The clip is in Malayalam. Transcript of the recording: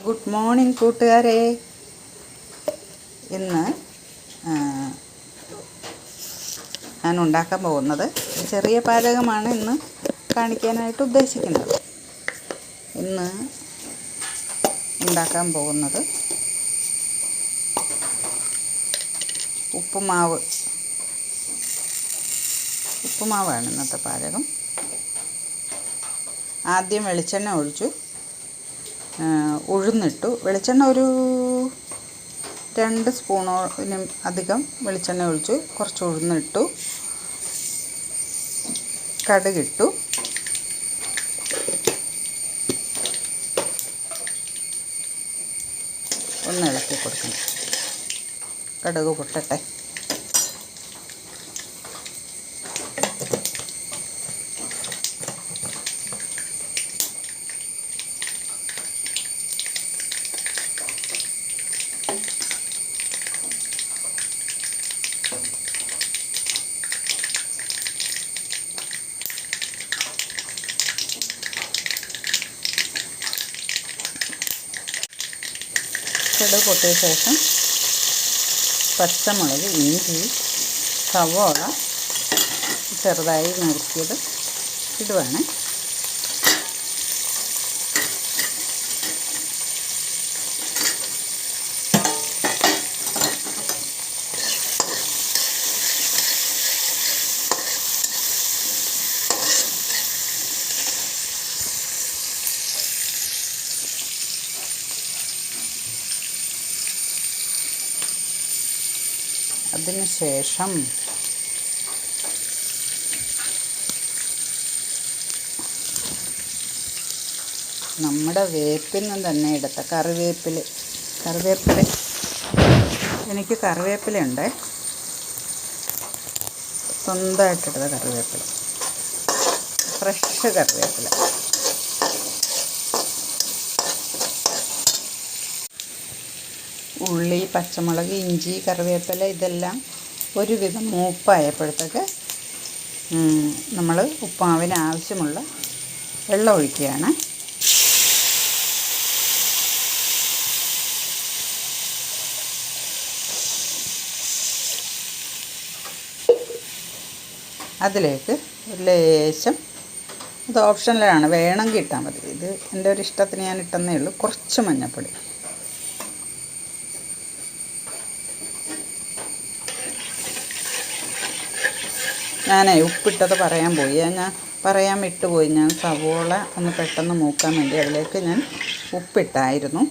ഗുഡ് മോർണിംഗ് കൂട്ടുകാരെ. ഇന്ന് ഞാൻ ഉണ്ടാക്കാൻ പോകുന്നത് ചെറിയ പാചകമാണ് ഇന്ന് കാണിക്കാനായിട്ട് ഉദ്ദേശിക്കുന്നത്. ഇന്ന് ഉണ്ടാക്കാൻ പോകുന്നത് ഉപ്പുമാവാണ് ഇന്നത്തെ പാചകം. ആദ്യം വെളിച്ചെണ്ണ ഒഴിച്ചു, ഉഴുന്നിട്ടു. വെളിച്ചെണ്ണ ഒരു 2 സ്പൂണിനും അധികം വെളിച്ചെണ്ണ ഒഴിച്ചു. കുറച്ച് ഉഴുന്നിട്ടു, കടുകിട്ടു, ഒന്ന് ഇളക്കി കൊടുക്കണം. കടുക് പൊട്ടട്ടെ. കടുക് പൊട്ടിയ ശേഷം പച്ചമുളക്, ഇഞ്ചി, സവോള ചെറുതായി നുറുക്കിയത് ഇടുവാണ്. അതിന് ശേഷം നമ്മുടെ വേപ്പിൽ നിന്ന് തന്നെ എടുത്ത കറിവേപ്പില എനിക്ക് കറിവേപ്പിലയുണ്ട്, സ്വന്തമായിട്ടെടുത്ത കറിവേപ്പില, ഫ്രഷ് കറിവേപ്പില. ഉള്ളി, പച്ചമുളക്, ഇഞ്ചി, കറിവേപ്പില ഇതെല്ലാം ഒരുവിധം മൂപ്പായപ്പോഴത്തേക്ക് നമ്മൾ ഉപ്പുമാവിന് ആവശ്യമുള്ള വെള്ളം ഒഴിക്കുകയാണ്. അതിലേക്ക് ഒരു ലേശം, ഇത് ഓപ്ഷനിലാണ്, വേണമെങ്കിൽ ഇട്ടാൽ മതി. ഇത് എൻ്റെ ഒരു ഇഷ്ടത്തിന് ഞാൻ ഇട്ടെന്നേ ഉള്ളൂ. കുറച്ച് മഞ്ഞൾപ്പൊടി, ഞാനേ ഉപ്പിട്ടത് പറയാൻ വിട്ടുപോയി. ഞാൻ സവോള ഒന്ന് പെട്ടെന്ന് മൂക്കാൻ വേണ്ടി അതിലേക്ക് ഞാൻ ഉപ്പിട്ടായിരുന്നു.